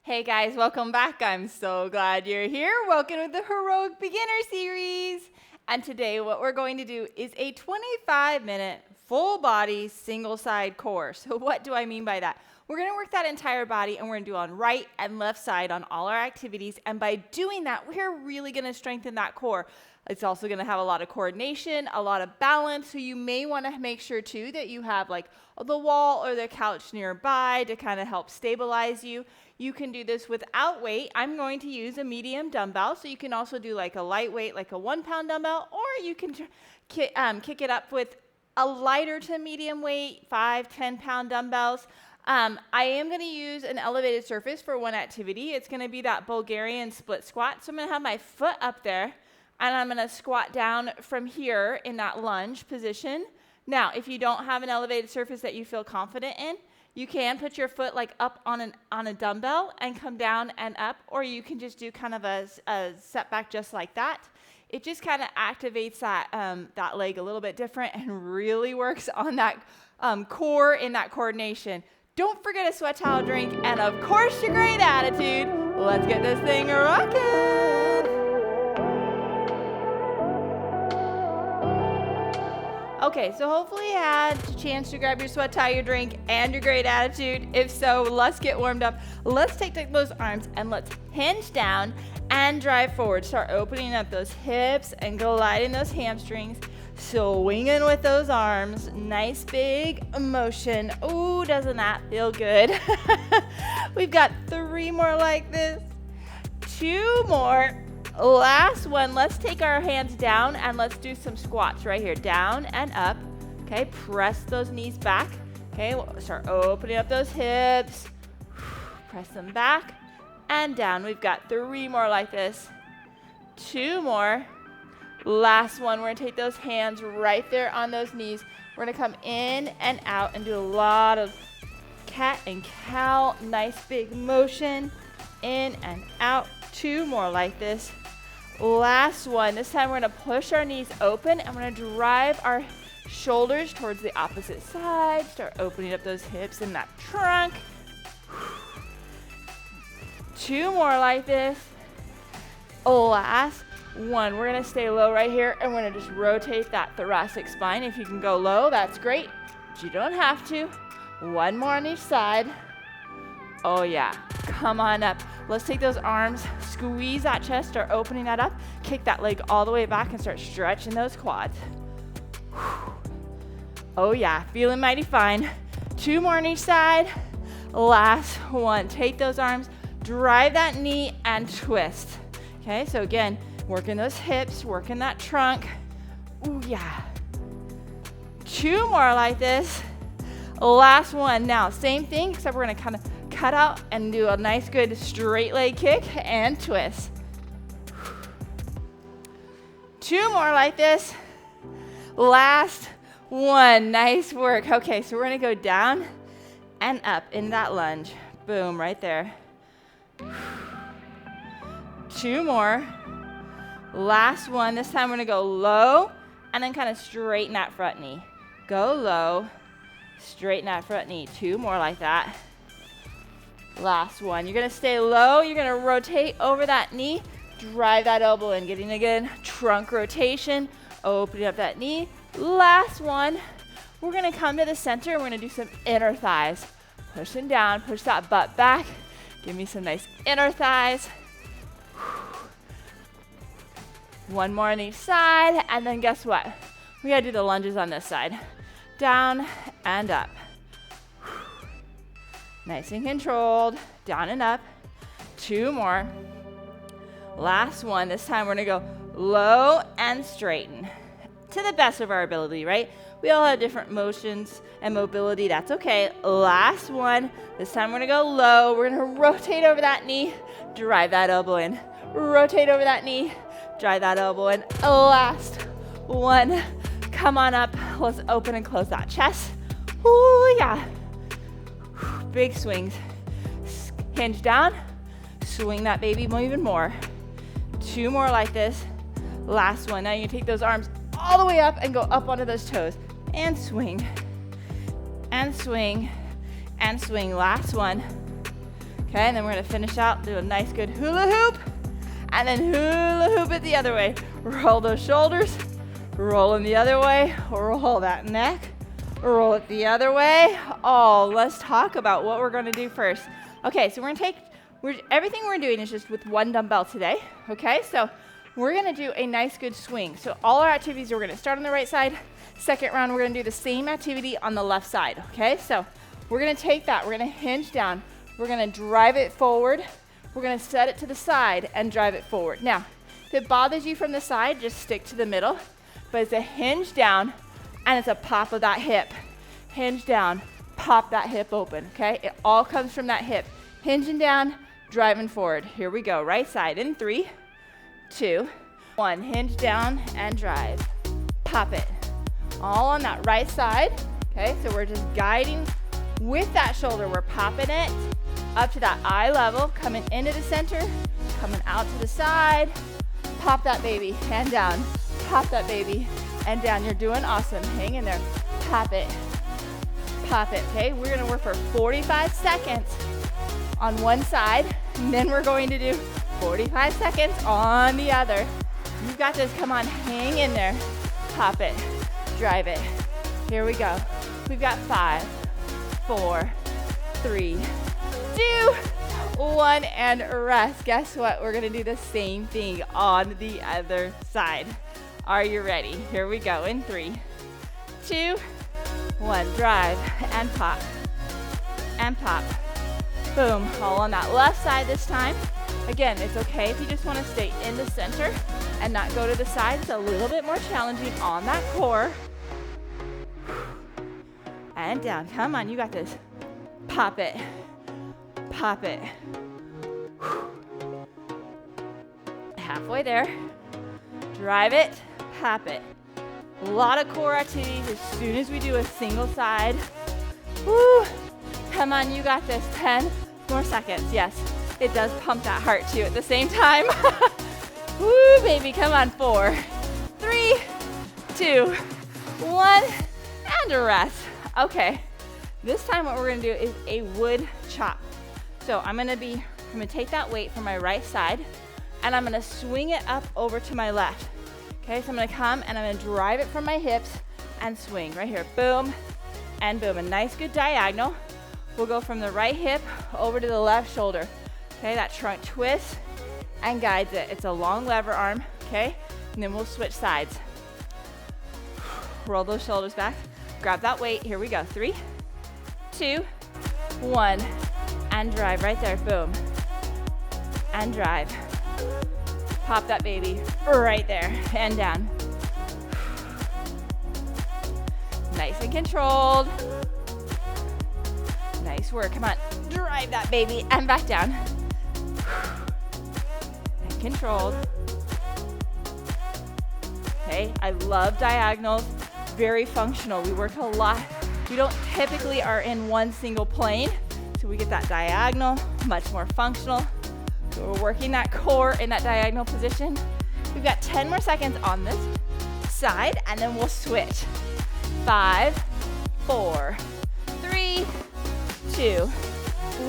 Hey guys, welcome back. I'm so glad you're here. Welcome to the Heroic Beginner Series. And today what we're going to do is a 25-minute full body single side core. So what do I mean by that? We're going to work that entire body and we're going to do on right and left side on all our activities. And by doing that, we're really going to strengthen that core. It's also going to have a lot of coordination, a lot of balance. So you may want to make sure too that you have like the wall or the couch nearby to kind of help stabilize you. You can do this without weight. I'm going to use a medium dumbbell. So you can also do like a lightweight, like a 1-pound dumbbell, or you can kick it up with a lighter to medium weight, 5-10-pound dumbbells. I am going to use an elevated surface for one activity. It's going to be that Bulgarian split squat. So I'm going to have my foot up there and I'm going to squat down from here in that lunge position. Now, if you don't have an elevated surface that you feel confident in, you can put your foot like up on a dumbbell and come down and up, or you can just do kind of a setback just like that. It just kind of activates that leg a little bit different and really works on that core in that coordination. Don't forget a sweat towel drink and of course your great attitude. Let's get this thing rocking. Okay, so hopefully you had a chance to grab your sweat towel, your drink, and your great attitude. If so, let's get warmed up. Let's take those arms and let's hinge down and drive forward. Start opening up those hips and gliding those hamstrings. Swinging with those arms. Nice big motion. Ooh, doesn't that feel good? We've got 3 more like this. 2 more. Last one, let's take our hands down and let's do some squats right here. Down and up. Okay, press those knees back. Okay, we'll start opening up those hips. Press them back and down. We've got 3 more like this. 2 more. Last one, we're gonna take those hands right there on those knees. We're gonna come in and out and do a lot of cat and cow. Nice big motion. In and out. 2 more like this. Last one. This time we're going to push our knees open and we're going to drive our shoulders towards the opposite side. Start opening up those hips and that trunk. 2 more like this. Last one. We're going to stay low right here and we're going to just rotate that thoracic spine. If you can go low, that's great, but you don't have to. 1 more on each side. Oh yeah, come on up. Let's take those arms, squeeze that chest, start opening that up, kick that leg all the way back and start stretching those quads. Oh yeah, feeling mighty fine. 2 more on each side. Last one, take those arms, drive that knee and twist. Okay, so again, working those hips, working that trunk. Ooh yeah. 2 more like this. Last one. Now, same thing, except we're gonna kind of cut out and do a nice good straight leg kick and twist. 2 more like this. Last one. Nice work. Okay, so we're gonna go down and up in that lunge. Boom, right there. 2 more. Last one. This time we're gonna go low and then kind of straighten that front knee. Go low, straighten that front knee. 2 more like that. Last one. You're going to stay low. You're going to rotate over that knee. Drive that elbow in. Getting a good trunk rotation. Opening up that knee. Last one. We're going to come to the center. We're going to do some inner thighs. Pushing down. Push that butt back. Give me some nice inner thighs. 1 more on each side. And then guess what? We got to do the lunges on this side. Down and up. Nice and controlled, down and up. 2 more. Last one. This time we're gonna go low and straighten to the best of our ability, right? We all have different motions and mobility, that's okay. Last one. This time we're gonna go low. We're gonna rotate over that knee, drive that elbow in. Rotate over that knee, drive that elbow in. Last one. Come on up. Let's open and close that chest. Ooh, yeah. Big swings. Hinge down, swing that baby even more. 2 more like this. Last one. Now you can take those arms all the way up and go up onto those toes. And swing. And swing. And swing. Last one. Okay, and then we're gonna finish out, do a nice good hula hoop, and then hula hoop it the other way. Roll those shoulders, roll them the other way, roll that neck, roll it the other way. Oh, let's talk about what we're gonna do first. Okay, so we're gonna take, everything we're doing is just with one dumbbell today, okay? So we're gonna do a nice good swing. So all our activities, we're gonna start on the right side. Second round, we're gonna do the same activity on the left side, okay? So we're gonna take that, we're gonna hinge down, we're gonna drive it forward, we're gonna set it to the side and drive it forward. Now, if it bothers you from the side, just stick to the middle, but it's a hinge down and it's a pop of that hip. Hinge down, pop that hip open, okay? It all comes from that hip. Hinging down, driving forward. Here we go, right side in 3, 2, 1. Hinge down and drive. Pop it. All on that right side, okay? So we're just guiding with that shoulder. We're popping it up to that eye level, coming into the center, coming out to the side. Pop that baby, and down. Pop that baby, and down. You're doing awesome. Hang in there. Pop it. Pop it, okay? We're gonna work for 45 seconds on one side, and then we're going to do 45 seconds on the other. You've got this, come on, hang in there. Pop it, drive it. Here we go. We've got 5, 4, 3, 2, 1, and rest. Guess what? We're gonna do the same thing on the other side. Are you ready? Here we go in 3, 2, 1. Drive and pop, and pop. Boom, all on that left side this time. Again, it's okay if you just wanna stay in the center and not go to the side. It's a little bit more challenging on that core. And down, come on, you got this. Pop it, pop it. Halfway there. Drive it, pop it. A lot of core activities as soon as we do a single side. Woo. Come on, you got this. 10 more seconds. Yes, it does pump that heart too at the same time. Woo, baby, come on. 4, 3, 2, 1, and a rest. Okay, this time what we're gonna do is a wood chop. So I'm gonna take that weight from my right side and I'm gonna swing it up over to my left. Okay, so I'm gonna come and I'm gonna drive it from my hips and swing right here. Boom and boom. A nice good diagonal. We'll go from the right hip over to the left shoulder. Okay, that trunk twists and guides it. It's a long lever arm, okay? And then we'll switch sides. Roll those shoulders back. Grab that weight. Here we go. 3, 2, 1. And drive right there. Boom. And drive. Pop that baby right there and down. Nice and controlled. Nice work. Come on. Drive that baby and back down. And controlled. Okay, I love diagonals. Very functional. We work a lot. We don't typically are in one single plane, so we get that diagonal, much more functional. So we're working that core in that diagonal position. We've got 10 more seconds on this side, and then we'll switch. 5, 4, 3, 2,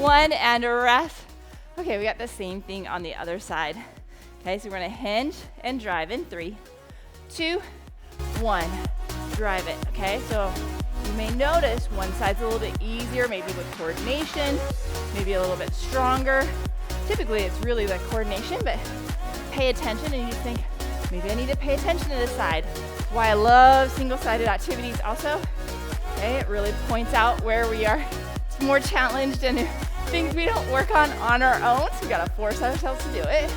1, and rest. Okay, we got the same thing on the other side. Okay, so we're gonna hinge and drive in 3, 2, 1. Drive it, okay? So you may notice one side's a little bit easier, maybe with coordination, maybe a little bit stronger. Typically, it's really the coordination, but pay attention and you think, maybe I need to pay attention to this side. That's why I love single-sided activities also. Okay, it really points out where we are more challenged and things we don't work on our own, so we gotta force ourselves to do it.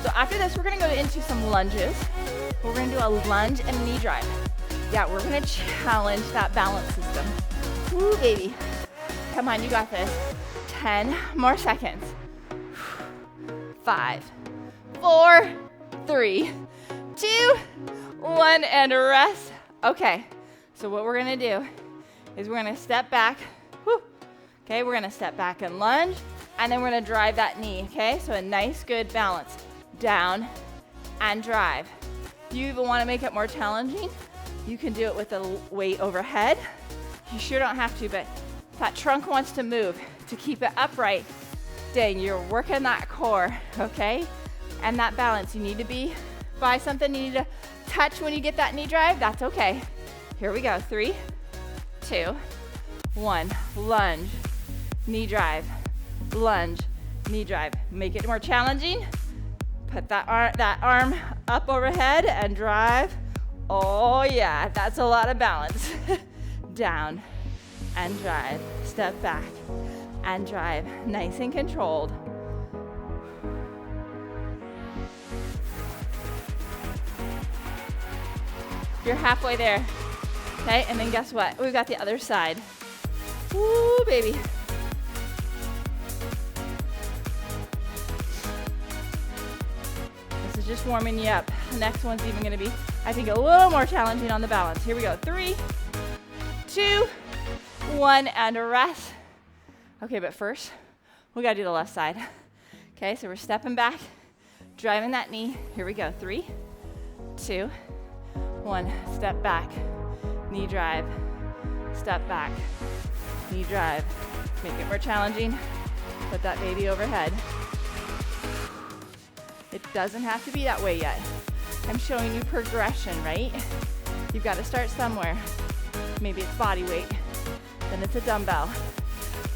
So after this, we're gonna go into some lunges. We're gonna do a lunge and knee drive. Yeah, we're gonna challenge that balance system. Woo, baby. Come on, you got this. 10 more seconds. 5, 4, 3, 2, 1, and rest. Okay, so what we're gonna do is we're gonna step back. Woo. Okay, we're gonna step back and lunge, and then we're gonna drive that knee, okay? So a nice, good balance. Down and drive. If you even wanna make it more challenging, you can do it with the weight overhead. You sure don't have to, but if that trunk wants to move, to keep it upright. Dang, you're working that core, okay? And that balance. You need to be by something you need to touch when you get that knee drive. That's okay. Here we go. 3, 2, 1. Lunge, knee drive, lunge, knee drive. Make it more challenging. Put that arm up overhead and drive. Oh yeah, that's a lot of balance. Down and drive. Step back and drive. Nice and controlled. You're halfway there. Okay, and then guess what? We've got the other side. Woo, baby. This is just warming you up. The next one's even gonna be, I think, a little more challenging on the balance. Here we go. 3, 2, 1, and rest. Okay, but first, we gotta do the left side. Okay, so we're stepping back, driving that knee. Here we go. 3, 2, 1. Step back, knee drive, step back, knee drive. Make it more challenging. Put that baby overhead. It doesn't have to be that way yet. I'm showing you progression, right? You've got to start somewhere. Maybe it's body weight, then it's a dumbbell,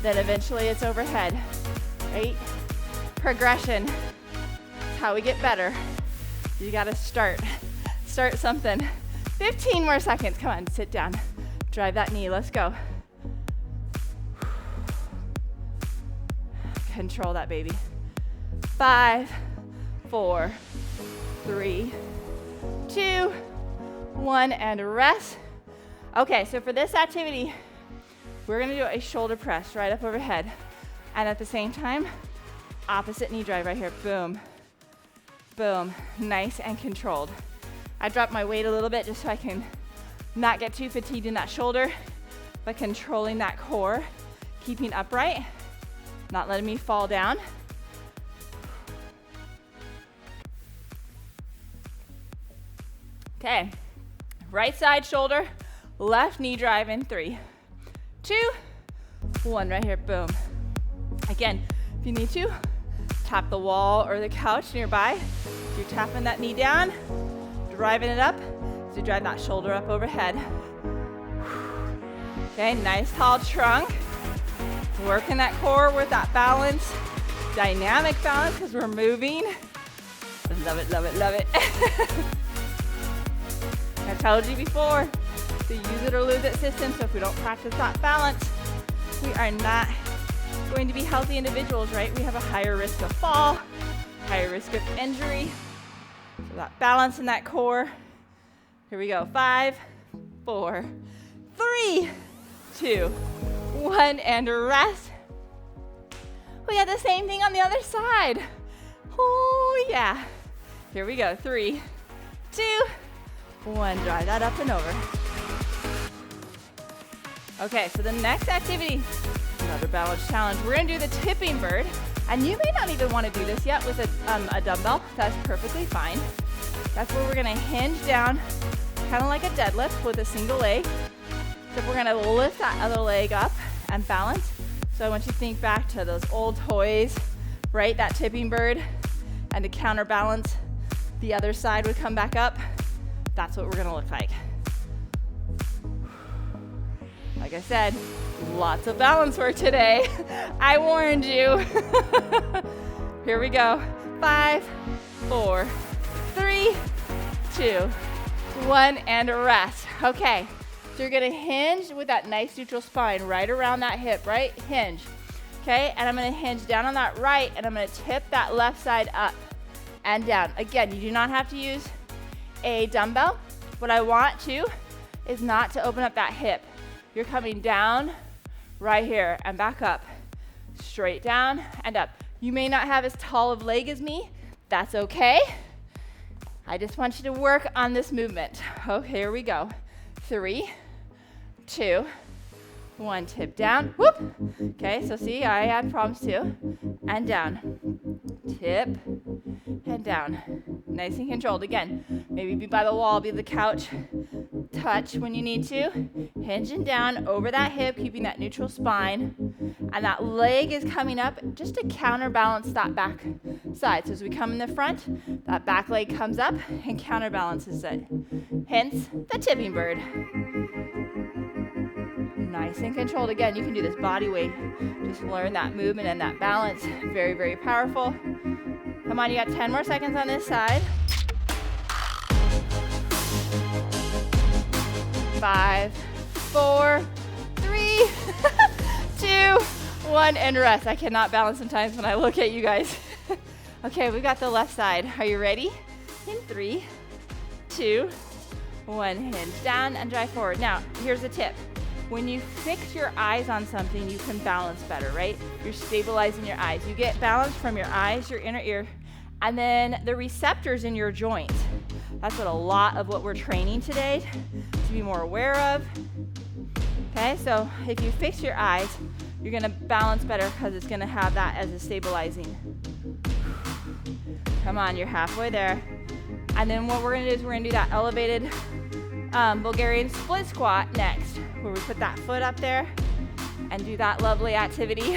then eventually it's overhead, right? Progression is how we get better. You got to start something. 15 more seconds. Come on, sit down. Drive that knee. Let's go. Control that baby. 5, 4, 3, 2, 1, and rest. Okay, so for this activity, we're gonna do a shoulder press right up overhead. And at the same time, opposite knee drive right here. Boom, boom, nice and controlled. I dropped my weight a little bit just so I can not get too fatigued in that shoulder, but controlling that core, keeping upright, not letting me fall down. Okay, right side shoulder, left knee drive in 3, 2, 1, right here, boom. Again, if you need to, tap the wall or the couch nearby. If you're tapping that knee down, driving it up, so you drive that shoulder up overhead. Okay, nice tall trunk. Working that core with that balance, dynamic balance, because we're moving. Love it, love it, love it. I told you before, the use it or lose it system, so if we don't practice that balance, we are not going to be healthy individuals, right? We have a higher risk of fall, higher risk of injury. So that balance in that core. Here we go. 5, 4, 3, 2, 1, and rest. We got the same thing on the other side. Oh yeah. Here we go. 3, 2, 1. Drive that up and over. Okay, so the next activity, another balance challenge. We're gonna do the tipping bird. And you may not even want to do this yet with a dumbbell. That's perfectly fine. That's where we're gonna hinge down, kind of like a deadlift with a single leg. So we're gonna lift that other leg up and balance. So I want you to think back to those old toys, right? That tipping bird, and to counterbalance, the other side would come back up. That's what we're gonna look like. Like I said, lots of balance work today. I warned you. Here we go. 5, 4, 3, 2, 1, and rest. Okay, so you're gonna hinge with that nice neutral spine right around that hip, right? Hinge. Okay, and I'm gonna hinge down on that right, and I'm gonna tip that left side up and down. Again, you do not have to use a dumbbell. What I want to is not to open up that hip. You're coming down right here and back up, straight down and up. You may not have as tall of leg as me. That's okay. I just want you to work on this movement. Okay, here we go. 3, 2, 1, tip down. Whoop. Okay, so see, I had problems too. And down. Tip and down. Nice and controlled. Again, maybe be by the wall, be the couch. Touch when you need to. Hinging down over that hip, keeping that neutral spine. And that leg is coming up just to counterbalance that back side. So as we come in the front, that back leg comes up and counterbalances it. Hence the tipping bird. Nice and controlled. Again, you can do this body weight. Just learn that movement and that balance. Very, very powerful. Come on, you got 10 more seconds on this side. 5, 4, 3, 2, 1, and rest. I cannot balance sometimes when I look at you guys. Okay, we've got the left side. Are you ready? In 3, 2, 1, hinge down and drive forward. Now, here's a tip. When you fix your eyes on something, you can balance better, right? You're stabilizing your eyes. You get balance from your eyes, your inner ear, and then the receptors in your joints. That's what a lot of what we're training today to be more aware of. Okay, so if you fix your eyes, you're gonna balance better because it's gonna have that as a stabilizing. Come on, you're halfway there. And then what we're gonna do is we're gonna do that elevated Bulgarian split squat next, where we put that foot up there and do that lovely activity.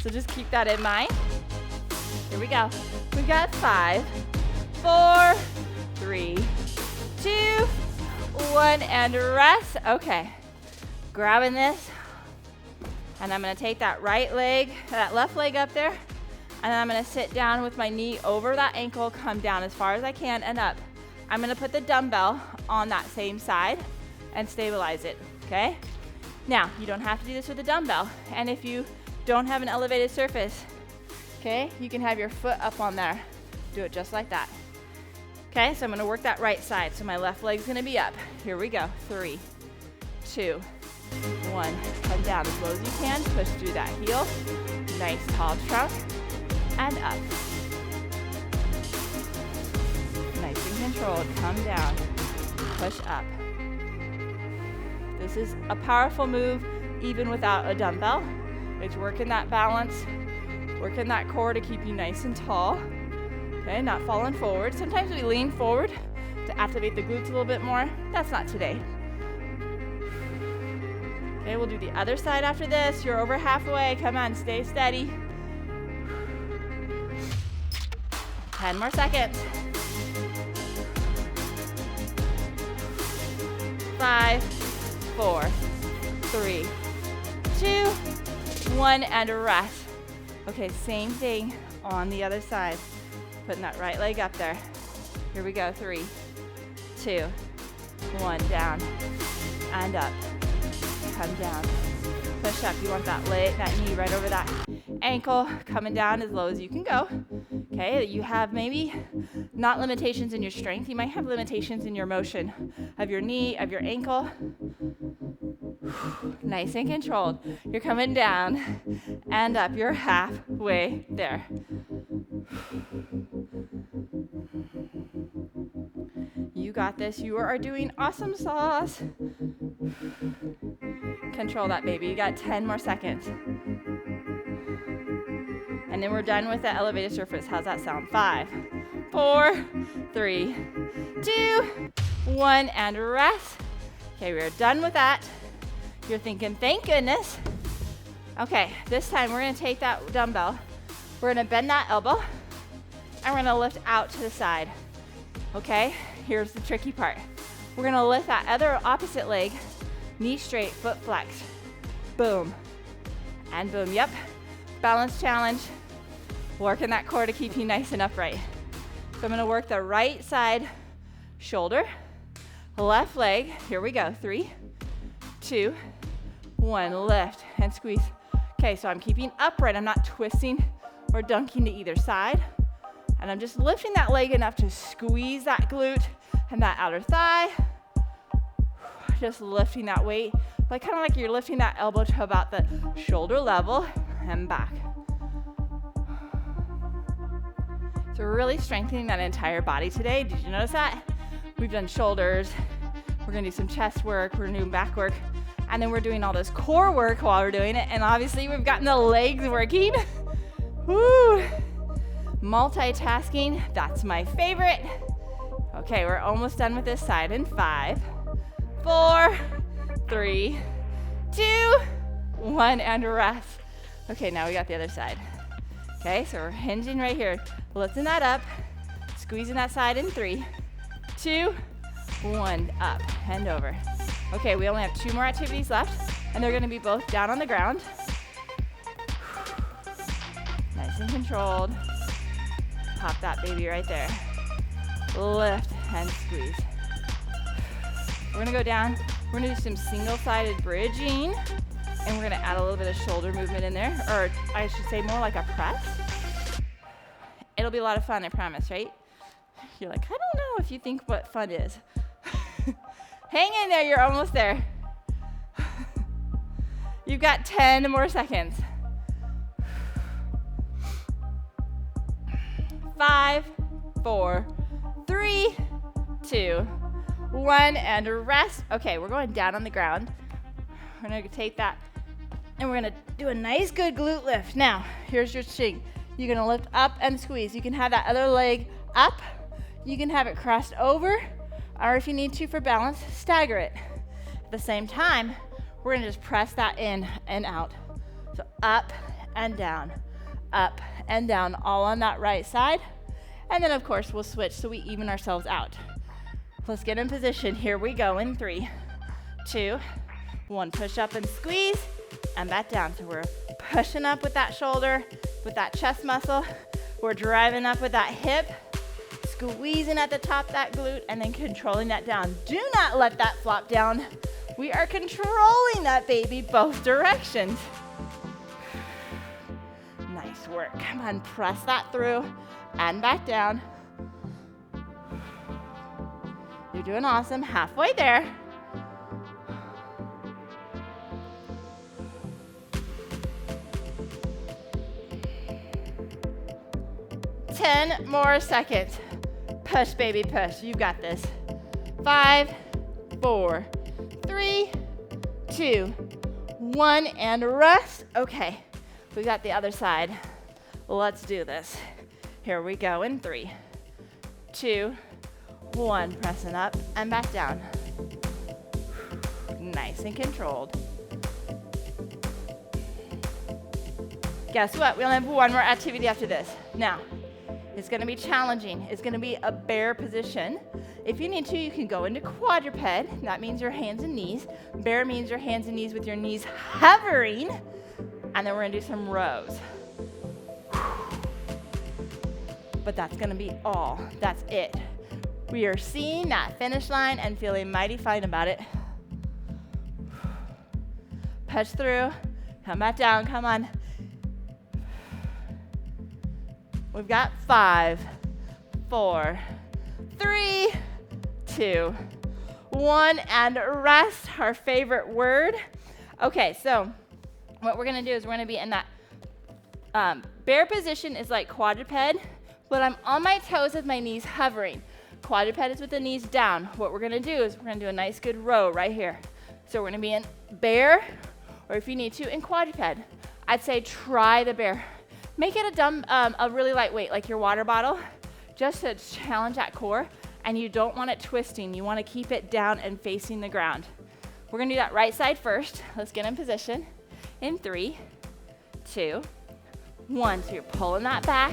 So just keep that in mind. Here we go. We got 5, 4, 3, 2, 1, and rest. Okay, grabbing this, and I'm gonna take that right leg, that left leg up there, and then I'm gonna sit down with my knee over that ankle, come down as far as I can and up. I'm gonna put the dumbbell on that same side and stabilize it, okay? Now, you don't have to do this with a dumbbell, and if you don't have an elevated surface, okay, you can have your foot up on there. Do it just like that. Okay, so I'm gonna work that right side. So my left leg's gonna be up. Here we go. 3, 2, 1. Head down as low as you can. Push through that heel. Nice tall trunk. And up. Nice and controlled. Come down. Push up. This is a powerful move even without a dumbbell. It's working that balance, working that core to keep you nice and tall. Okay, not falling forward. Sometimes we lean forward to activate the glutes a little bit more. That's not today. Okay, we'll do the other side after this. You're over halfway. Come on, stay steady. 10 more seconds. 5, 4, 3, 2, 1, and rest. Okay, same thing on the other side. Putting that right leg up there. Here we go. 3, 2, 1, down and up. Come down. Push up. You want that leg, that knee right over that ankle, coming down as low as you can go. Okay, you have maybe not limitations in your strength. You might have limitations in your motion of your knee, of your ankle. Nice and controlled. You're coming down and up. You're halfway there. You got this. You are doing awesome sauce. Control that, baby. You got 10 more seconds. And then we're done with the elevated surface. How's that sound? 5, 4, 3, 2, 1, and rest. Okay, we're done with that. You're thinking, thank goodness. Okay, this time we're gonna take that dumbbell. We're gonna bend that elbow, and we're gonna lift out to the side. Okay, here's the tricky part. We're gonna lift that other opposite leg, knee straight, foot flexed. Boom, and boom, yep. Balance challenge. Working that core to keep you nice and upright. So I'm gonna work the right side shoulder, left leg. Here we go. 3, 2, 1. Lift and squeeze. Okay, so I'm keeping upright. I'm not twisting or dunking to either side. And I'm just lifting that leg enough to squeeze that glute and that outer thigh. Just lifting that weight, like kind of like you're lifting that elbow to about the shoulder level and back. So we're really strengthening that entire body today. Did you notice that? We've done shoulders. We're gonna do some chest work. We're gonna do back work. And then we're doing all this core work while we're doing it. And obviously we've gotten the legs working. Woo! Multitasking, that's my favorite. Okay, we're almost done with this side in 5, 4, 3, 2, 1, and rest. Okay, now we got the other side. Okay, so we're hinging right here. Lifting that up, squeezing that side in 3, 2, 1, up and over. Okay, we only have 2 more activities left, and they're gonna be both down on the ground. Nice and controlled. Pop that baby right there. Lift and squeeze. We're gonna go down. We're gonna do some single-sided bridging, and we're gonna add a little bit of shoulder movement in there, or I should say more like a press. It'll be a lot of fun, I promise, right? You're like, I don't know if you think what fun is. Hang in there, you're almost there. You've got 10 more seconds. 5, 4, 3, 2, 1, and rest. Okay, we're going down on the ground. We're gonna take that, and we're gonna do a nice good glute lift. Now, here's your thing. You're gonna lift up and squeeze. You can have that other leg up. You can have it crossed over, or if you need to for balance, stagger it. At the same time, we're gonna just press that in and out. So up and down, all on that right side. And then of course we'll switch so we even ourselves out. Let's get in position. Here we go in 3, 2, 1. Push up and squeeze, and back down. So we're pushing up with that shoulder, with that chest muscle. We're driving up with that hip, squeezing at the top that glute, and then controlling that down. Do not let that flop down. We are controlling that baby both directions. Nice work. Come on, press that through and back down. You're doing awesome. Halfway there. Ten more seconds. Push, baby, push. You got this. 5, 4, 3, 2, 1, and rest. Okay, we got the other side. Let's do this. Here we go in 3, 2, 1. Pressing up and back down. Nice and controlled. Guess what? We only have 1 more activity after this. Now, it's gonna be challenging. It's gonna be a bear position. If you need to, you can go into quadruped. That means your hands and knees. Bear means your hands and knees with your knees hovering. And then we're gonna do some rows. But that's gonna be all. That's it. We are seeing that finish line and feeling mighty fine about it. Push through, come back down, come on. We've got 5, 4, 3, 2, 1, and rest, our favorite word. Okay, so what we're gonna do is we're gonna be in that bear position is like quadruped, but I'm on my toes with my knees hovering. Quadruped is with the knees down. What we're gonna do is we're gonna do a nice good row right here. So we're gonna be in bear, or if you need to, in quadruped. I'd say try the bear. Make it a really light weight, like your water bottle, just to challenge that core, and you don't want it twisting. You wanna keep it down and facing the ground. We're gonna do that right side first. Let's get in position. In 3, 2, 1. So you're pulling that back,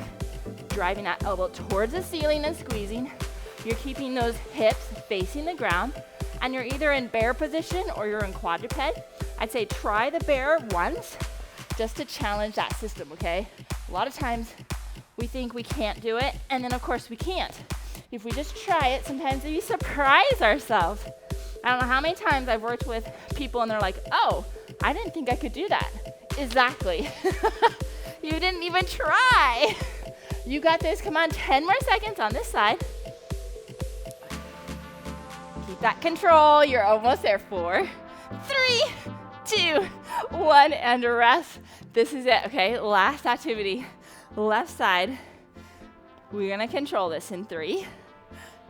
driving that elbow towards the ceiling and squeezing. You're keeping those hips facing the ground, and you're either in bear position or you're in quadruped. I'd say try the bear once, just to challenge that system, okay? A lot of times we think we can't do it, and then of course we can't. If we just try it, sometimes we surprise ourselves. I don't know how many times I've worked with people and they're like, oh, I didn't think I could do that. Exactly. You didn't even try. You got this. Come on, 10 more seconds on this side. Keep that control. You're almost there. 4, 3, 2, 1, and rest. This is it, okay? Last activity. Left side. We're gonna control this in 3,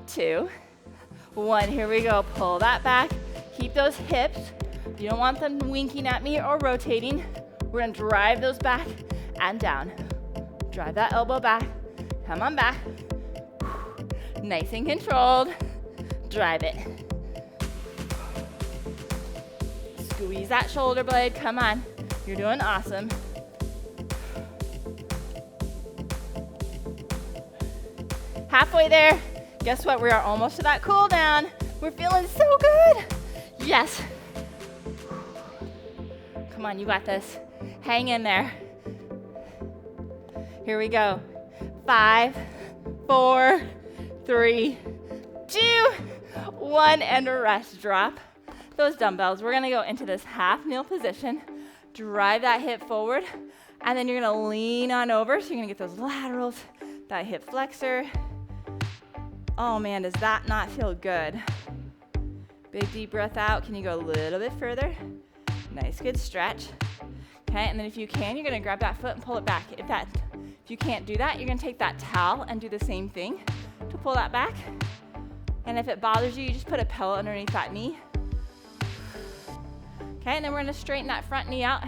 2, 1. Here we go. Pull that back. Keep those hips. You don't want them winking at me or rotating. We're gonna drive those back and down. Drive that elbow back. Come on back. Nice and controlled. Drive it. Squeeze that shoulder blade. Come on. You're doing awesome. Halfway there. Guess what? We are almost to that cool down. We're feeling so good. Yes. Come on, you got this. Hang in there. Here we go. 5, 4, 3, 2, 1, and rest. Drop those dumbbells. We're gonna go into this half kneel position. Drive that hip forward, and then you're gonna lean on over. So you're gonna get those laterals, that hip flexor. Oh man, does that not feel good? Big deep breath out. Can you go a little bit further? Nice, good stretch. Okay, and then if you can, you're gonna grab that foot and pull it back. If you can't do that, you're gonna take that towel and do the same thing to pull that back. And if it bothers you, you just put a pillow underneath that knee. Okay, and then we're gonna straighten that front knee out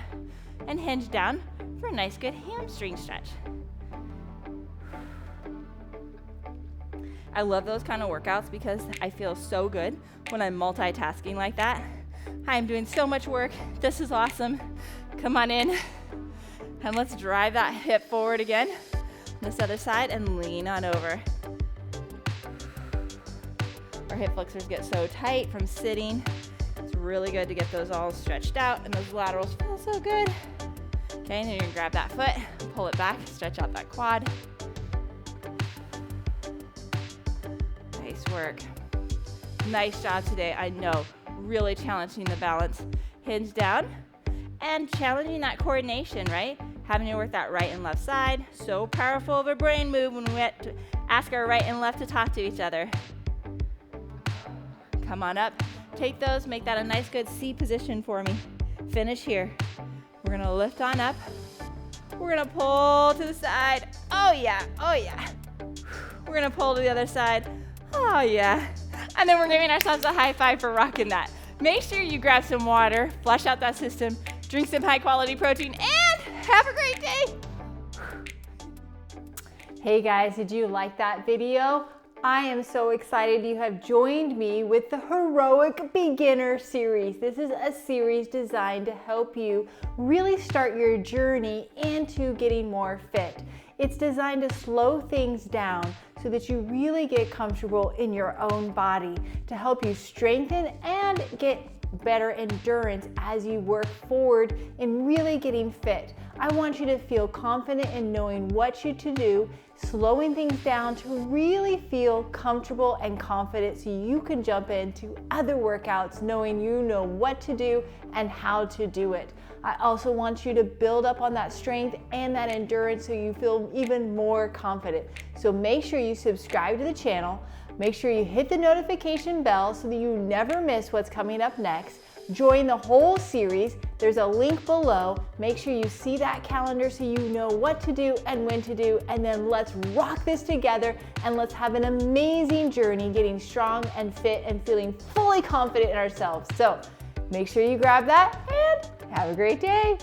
and hinge down for a nice, good hamstring stretch. I love those kind of workouts because I feel so good when I'm multitasking like that. I'm doing so much work. This is awesome. Come on in. And let's drive that hip forward again. This other side and lean on over. Our hip flexors get so tight from sitting. It's really good to get those all stretched out and those laterals feel so good. Okay, and then you're gonna grab that foot, pull it back, stretch out that quad. Nice work. Nice job today. I know, really challenging the balance. Hinge down and challenging that coordination, right? Having to work that right and left side. So powerful of a brain move when we have to ask our right and left to talk to each other. Come on up. Take those, make that a nice good C position for me. Finish here. We're gonna lift on up. We're gonna pull to the side. Oh yeah, oh yeah. We're gonna pull to the other side. Oh yeah. And then we're giving ourselves a high five for rocking that. Make sure you grab some water, flush out that system, drink some high quality protein, and have a great day. Hey guys, did you like that video? I am so excited you have joined me with the Heroic Beginner series. This is a series designed to help you really start your journey into getting more fit. It's designed to slow things down so that you really get comfortable in your own body, to help you strengthen and get better endurance as you work forward in really getting fit. I want you to feel confident in knowing what you to do, slowing things down to really feel comfortable and confident so you can jump into other workouts knowing you know what to do and how to do it. I also want you to build up on that strength and that endurance so you feel even more confident. So make sure you subscribe to the channel. Make sure you hit the notification bell so that you never miss what's coming up next. Join the whole series. There's a link below. Make sure you see that calendar so you know what to do and when to do. And then let's rock this together and let's have an amazing journey getting strong and fit and feeling fully confident in ourselves. So make sure you grab that and have a great day.